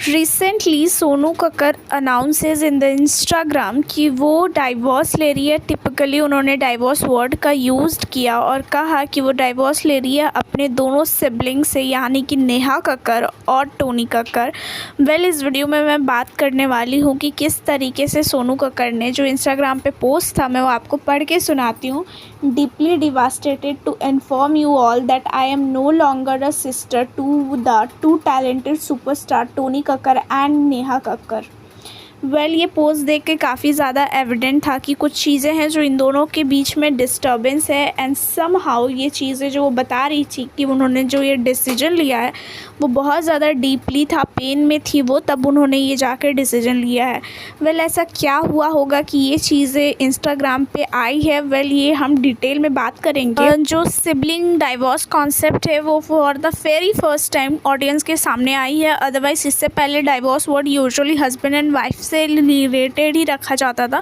Recently Sonu Kakkar announces in the Instagram कि वो divorce ले रही है। टिपिकली उन्होंने डाइवोर्स वर्ड का यूज़ किया और कहा कि वो डाइवोर्स ले रही है अपने दोनों सिबलिंग से, यानी कि नेहा कक्कर और टोनी कक्कर। इस वीडियो में मैं बात करने वाली हूँ कि किस तरीके से सोनू कक्कर ने जो इंस्टाग्राम पे पोस्ट था, मैं वो आपको पढ़ के सुनाती हूँ। Deeply devastated to inform you all that I am no longer a sister to the too talented superstar Tony Kakkar and Neha Kakkar. ये पोस्ट देख के काफ़ी ज़्यादा एविडेंट था कि कुछ चीज़ें हैं जो इन दोनों के बीच में डिस्टर्बेंस है। एंड समहाउ ये चीज़ें जो वो बता रही थी कि उन्होंने जो ये डिसीजन लिया है वो बहुत ज़्यादा डीपली था, पेन में थी वो, तब उन्होंने ये जाकर डिसीजन लिया है। ऐसा क्या हुआ होगा कि ये चीज़ें इंस्टाग्राम पे आई है, ये हम डिटेल में बात करेंगे। जो सिबलिंग डाइवोर्स कॉन्सेप्ट है वो for the very first time audience के सामने आई है। अदरवाइज़ इससे पहले divorce word usually husband and wife से रिलेटेड ही रखा जाता था,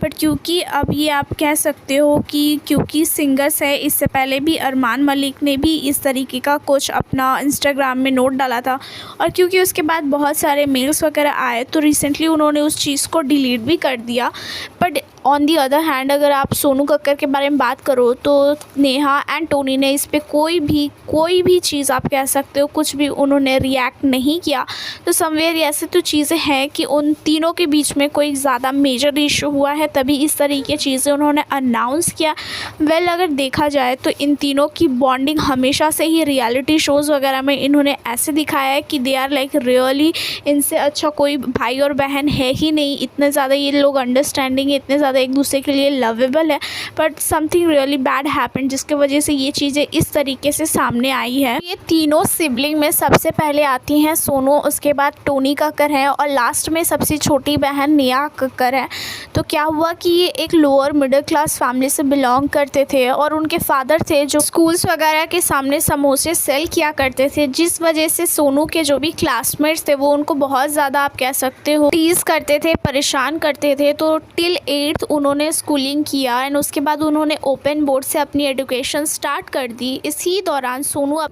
बट क्योंकि अब ये आप कह सकते हो कि क्योंकि सिंगर्स है, इससे पहले भी अरमान मलिक ने भी इस तरीके का कुछ अपना इंस्टाग्राम में नोट डाला था, और क्योंकि उसके बाद बहुत सारे मेल्स वगैरह आए तो रिसेंटली उन्होंने उस चीज़ को डिलीट भी कर दिया। But on the other hand अगर आप सोनू कक्कर के बारे में बात करो तो नेहा एंड टोनी ने इस पर कोई भी चीज़ आप कह सकते हो, कुछ भी उन्होंने रिएक्ट नहीं किया। तो समवेयर ऐसे तो चीज़ें हैं कि उन तीनों के बीच में कोई ज़्यादा मेजर इशू हुआ है, तभी इस तरीके चीज़ें उन्होंने अनाउंस किया। अगर देखा जाए तो इन तीनों की बॉन्डिंग हमेशा से ही रियलिटी शोज़ वगैरह में इन्होंने ऐसे दिखाया है कि दे आर लाइक रियली, इनसे अच्छा कोई भाई और बहन है ही नहीं। इतने ज़्यादा ये लोग अंडरस्टैंडिंग है, इतने ज़्यादा एक दूसरे के लिए लवेबल है, but something really bad happened जिसके वजह से ये चीज़ें इस तरीके से सामने आई है। ये तीनों सिबलिंग में सबसे पहले आती हैं सोनू, उसके बाद टोनी कक्कर है और लास्ट में सबसे छोटी बहन नेहा कक्कर है। तो क्या हुआ कि ये एक लोअर मिडिल क्लास फैमिली से बिलोंग करते थे और उनके फादर थे जो स्कूल्स वगैरह के सामने समोसे सेल किया करते थे, जिस वजह से सोनू के जो भी क्लासमेट्स थे वो उनको बहुत ज़्यादा आप कह सकते हो टीज करते थे, परेशान करते थे। तो टिल 8th उन्होंने स्कूलिंग किया एंड उसके बाद उन्होंने ओपन बोर्ड से अपनी एजुकेशन स्टार्ट कर दी। इसी दौरान सोनू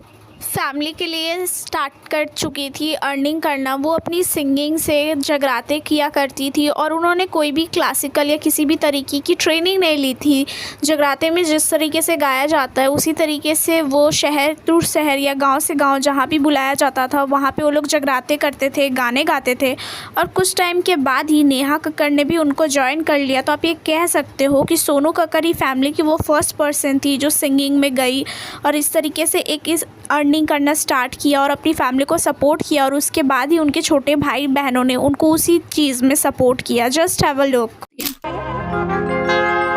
फैमिली के लिए स्टार्ट कर चुकी थी अर्निंग करना। वो अपनी सिंगिंग से जगराते किया करती थी और उन्होंने कोई भी क्लासिकल या किसी भी तरीके की ट्रेनिंग नहीं ली थी। जगराते में जिस तरीके से गाया जाता है उसी तरीके से वो शहर टू शहर या गांव से गांव जहां भी बुलाया जाता था वहां पे वो लोग जगराते करते थे, गाने गाते थे। और कुछ टाइम के बाद ही नेहा कक्कर ने भी उनको ज्वाइन कर लिया। तो आप ये कह सकते हो कि सोनू कक्कर ही फैमिली की वो फर्स्ट पर्सन थी जो सिंगिंग में गई और इस तरीके से इस अर्निंग करना स्टार्ट किया और अपनी फैमिली को सपोर्ट किया, और उसके बाद ही उनके छोटे भाई बहनों ने उनको उसी चीज़ में सपोर्ट किया। Just have a look.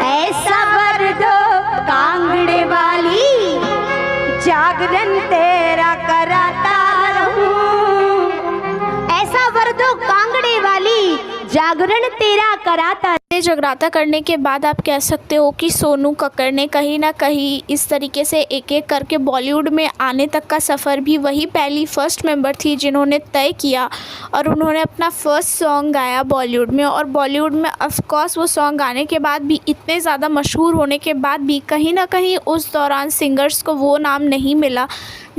ऐसा वर दो कांगड़े वाली, जागरण तेरा कराता रहूं। ऐसा वर दो कांगड़े वाली, जागरण तेरा कराता। जगराता करने के बाद आप कह सकते हो कि सोनू कक्कर ने कहीं ना कहीं इस तरीके से एक एक करके बॉलीवुड में आने तक का सफ़र भी वही पहली फर्स्ट मेंबर थी जिन्होंने तय किया, और उन्होंने अपना फर्स्ट सॉन्ग गाया बॉलीवुड में। और बॉलीवुड में ऑफ कोर्स वो सॉन्ग गाने के बाद भी, इतने ज़्यादा मशहूर होने के बाद भी, कहीं ना कहीं उस दौरान सिंगर्स को वो नाम नहीं मिला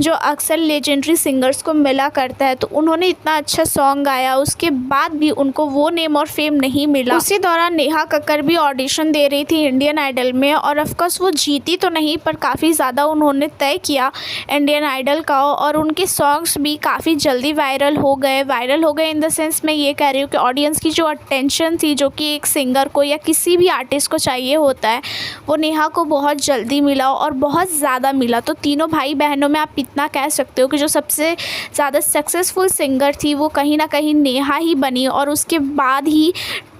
जो अक्सर लेजेंडरी सिंगर्स को मिला करता है। तो उन्होंने इतना अच्छा सॉन्ग गाया, उसके बाद भी उनको वो नेम और फेम नहीं मिला। उसी दौरान नेहा कक्कर भी ऑडिशन दे रही थी इंडियन आइडल में, और ऑफकोर्स वो जीती तो नहीं पर काफ़ी ज़्यादा उन्होंने तय किया इंडियन आइडल का, और उनके सॉन्ग्स भी काफ़ी जल्दी वायरल हो गए इन द सेंस मैं ये कह रही हूँ कि ऑडियंस की जो अटेंशन थी, जो कि एक सिंगर को या किसी भी आर्टिस्ट को चाहिए होता है, वो नेहा को बहुत जल्दी मिला और बहुत ज़्यादा मिला। तो तीनों भाई बहनों में आप इतना कह सकते हो कि जो सबसे ज़्यादा सक्सेसफुल सिंगर थी वो कहीं ना कहीं नेहा ही बनी, और उसके बाद ही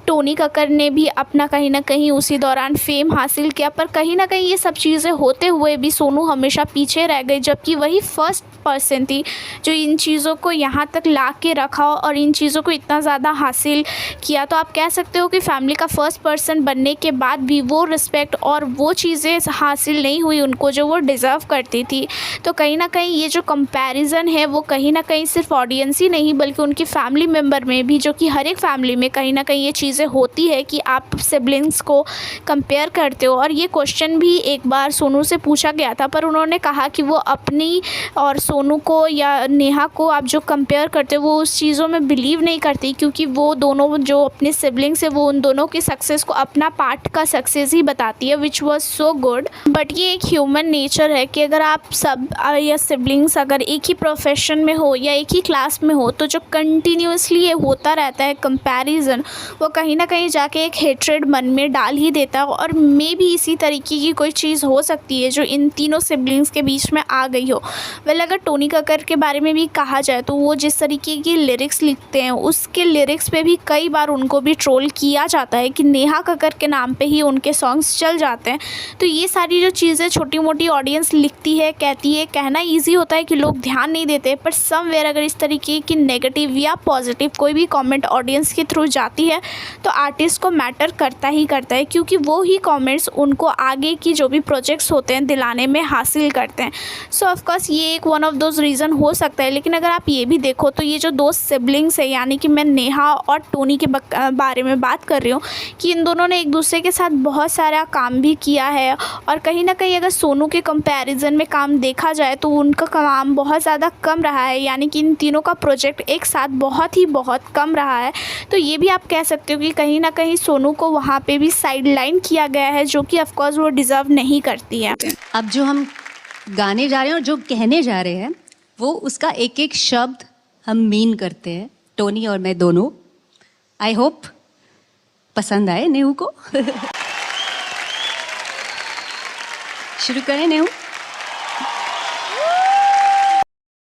टोनी कक्कर ने भी अपना कहीं ना कहीं उसी दौरान फेम हासिल किया। पर कहीं ना कहीं ये सब चीज़ें होते हुए भी सोनू हमेशा पीछे रह गई, जबकि वही फर्स्ट पर्सन थी जो इन चीज़ों को यहाँ तक ला के रखा और इन चीज़ों को इतना ज़्यादा हासिल किया। तो आप कह सकते हो कि फैमिली का फर्स्ट पर्सन बनने के बाद भी वो रिस्पेक्ट और वो चीज़ें हासिल नहीं हुई उनको जो वो डिज़र्व करती थी। तो कहीं ना कहीं ये जो कंपैरिजन है वो कहीं ना कहीं सिर्फ ऑडियंस ही नहीं बल्कि उनकी फैमिली मेम्बर में भी, जो कि हर एक फैमिली में कहीं ना कहीं ये चीज़ चीज़ें होती है कि आप सिबलिंग्स को कंपेयर करते हो। और ये क्वेश्चन भी एक बार सोनू से पूछा गया था, पर उन्होंने कहा कि वो अपनी और सोनू को या नेहा को आप जो कंपेयर करते हो वो उस चीज़ों में बिलीव नहीं करती, क्योंकि वो दोनों जो अपने सिबलिंग्स है वो उन दोनों की सक्सेस को अपना पार्ट का सक्सेस ही बताती है, which was so good. But ये एक ह्यूमन नेचर है कि अगर आप सब या सिबलिंग्स अगर एक ही प्रोफेशन में हो या एक ही क्लास में हो, तो जो कंटिन्यूसली ये होता रहता है कंपैरिजन, वो कहीं ना कहीं जाके एक हेट्रेड मन में डाल ही देता है। और मे भी इसी तरीके की कोई चीज़ हो सकती है जो इन तीनों सिबलिंग्स के बीच में आ गई हो। वेल, अगर टोनी कक्कर के बारे में भी कहा जाए तो वो जिस तरीके की लिरिक्स लिखते हैं उसके लिरिक्स पे भी कई बार उनको भी ट्रोल किया जाता है कि नेहा कक्कर के नाम पे ही उनके सॉन्ग्स चल जाते हैं। तो ये सारी जो चीज़ें छोटी मोटी ऑडियंस लिखती है, कहती है, कहना ईजी होता है कि लोग ध्यान नहीं देते, पर समवेयर अगर इस तरीके की नेगेटिव या पॉजिटिव कोई भी कमेंट ऑडियंस के थ्रू जाती है तो आर्टिस्ट को मैटर करता ही करता है, क्योंकि वो ही कमेंट्स उनको आगे की जो भी प्रोजेक्ट्स होते हैं दिलाने में हासिल करते हैं। सो ऑफकोर्स ये एक वन ऑफ दोज रीज़न हो सकता है। लेकिन अगर आप ये भी देखो तो ये जो दो सिबलिंग्स है, यानी कि मैं नेहा और टोनी के बारे में बात कर रही हूँ, कि इन दोनों ने एक दूसरे के साथ बहुत सारा काम भी किया है। और कहीं ना कहीं अगर सोनू के कंपैरिजन में काम देखा जाए तो उनका काम बहुत ज़्यादा कम रहा है, यानी कि इन तीनों का प्रोजेक्ट एक साथ बहुत कम रहा है। तो ये भी आप कह सकते हो कि कहीं ना कहीं सोनू को वहाँ पे भी साइडलाइन किया गया है, जो कि ऑफकोर्स वो डिज़र्व नहीं करती है। अब जो हम गाने जा रहे हैं और जो कहने जा रहे हैं वो उसका एक एक शब्द हम मीन करते हैं, टोनी और मैं दोनों। आई होप पसंद आए नेहू को। शुरू करें Nehu.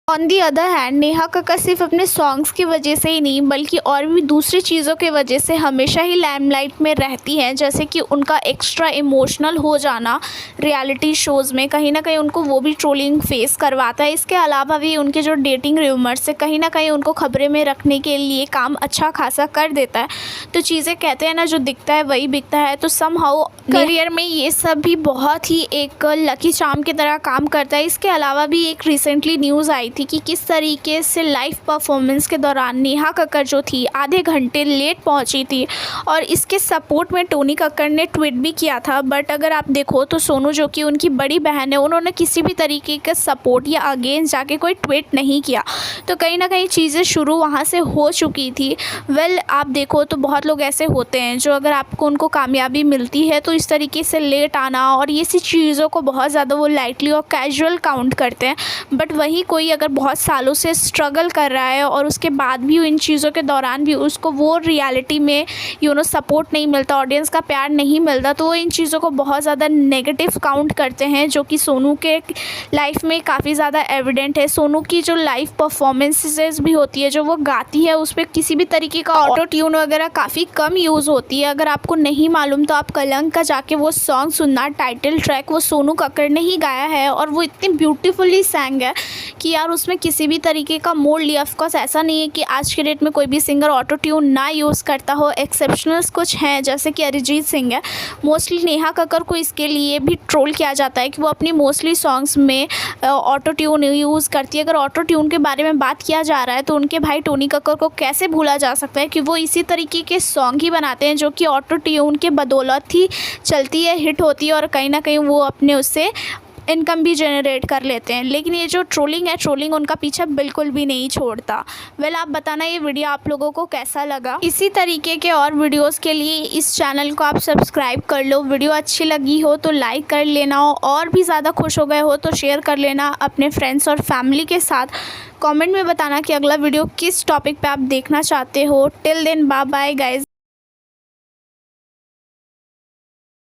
On the other hand Neha Kakkar सिर्फ अपने सॉन्ग्स की वजह से ही नहीं बल्कि और भी दूसरी चीज़ों की वजह से हमेशा ही लाइमलाइट में रहती हैं, जैसे कि उनका एक्स्ट्रा इमोशनल हो जाना रियलिटी शोज़ में कहीं ना कहीं उनको वो भी ट्रोलिंग फेस करवाता है। इसके अलावा भी उनके जो डेटिंग र्यूमर्स से कहीं ना कहीं उनको खबरें में रखने के लिए काम अच्छा खासा कर देता है। तो चीज़ें कहते हैं ना, जो दिखता है वही बिकता है। तो समहाउ करियर में ये सब भी बहुत ही एक लकी चार्म की तरह काम करता है। इसके अलावा भी एक रिसेंटली न्यूज़ आई थी कि किस तरीके से लाइव परफॉर्मेंस के दौरान नेहा कक्कर जो थी आधे घंटे लेट पहुंची थी, और इसके सपोर्ट में टोनी कक्कर ने ट्वीट भी किया था। बट अगर आप देखो तो सोनू जो कि उनकी बड़ी बहन है, उन्होंने किसी भी तरीके का सपोर्ट या अगेंस्ट जाके कोई ट्वीट नहीं किया। तो कहीं ना कहीं चीज़ें शुरू वहाँ से हो चुकी थी। वेल, आप देखो तो बहुत लोग ऐसे होते हैं जो अगर आपको उनको कामयाबी मिलती है तो इस तरीके से लेट आना और ये सी चीज़ों को बहुत ज़्यादा वो लाइटली और कैजुअल काउंट करते हैं। बट वहीं कोई अगर बहुत सालों से स्ट्रगल कर रहा है और उसके बाद भी इन चीज़ों के दौरान भी उसको वो रियलिटी में सपोर्ट नहीं मिलता, ऑडियंस का प्यार नहीं मिलता, तो वो इन चीज़ों को बहुत ज़्यादा नेगेटिव काउंट करते हैं, जो कि सोनू के लाइफ में काफ़ी ज़्यादा एविडेंट है। सोनू की जो लाइव परफॉर्मेंसेस भी होती है, जो वो गाती है, उस पर किसी भी तरीके का ऑटो ट्यून वगैरह काफ़ी कम यूज़ होती है। अगर आपको नहीं मालूम तो आप कलंक का जाके वो सॉन्ग सुनना, टाइटल ट्रैक वो सोनू कक्कर ने ही गाया है और वो इतनी ब्यूटीफुली सैंग है कि यार उसमें किसी भी तरीके का मोड लिया। ऑफकोर्स ऐसा नहीं है कि आज के डेट में कोई भी सिंगर ऑटो ट्यून ना यूज़ करता हो, एक्सेप्शनल्स कुछ हैं जैसे कि अरिजीत सिंह है। मोस्टली नेहा कक्कर को इसके लिए भी ट्रोल किया जाता है कि वो अपनी मोस्टली सॉन्ग्स में ऑटो ट्यून यूज़ करती है। अगर ऑटो ट्यून के बारे में बात किया जा रहा है तो उनके भाई टोनी कक्कर को कैसे भूला जा सकता है कि वो इसी तरीके के सॉन्ग ही बनाते हैं जो कि ऑटो ट्यून के बदौलत ही चलती है, हिट होती है और कहीं ना कहीं वो अपने उससे इनकम भी जनरेट कर लेते हैं। लेकिन ये जो ट्रोलिंग है, ट्रोलिंग उनका पीछा बिल्कुल भी नहीं छोड़ता। वेल, आप बताना ये वीडियो आप लोगों को कैसा लगा। इसी तरीके के और वीडियोस के लिए इस चैनल को आप सब्सक्राइब कर लो। वीडियो अच्छी लगी हो तो लाइक कर लेना, और भी ज़्यादा खुश हो गए हो तो शेयर कर लेना अपने फ्रेंड्स और फैमिली के साथ। कमेंट में बताना कि अगला वीडियो किस टॉपिक पे आप देखना चाहते हो। Till then bye bye guys.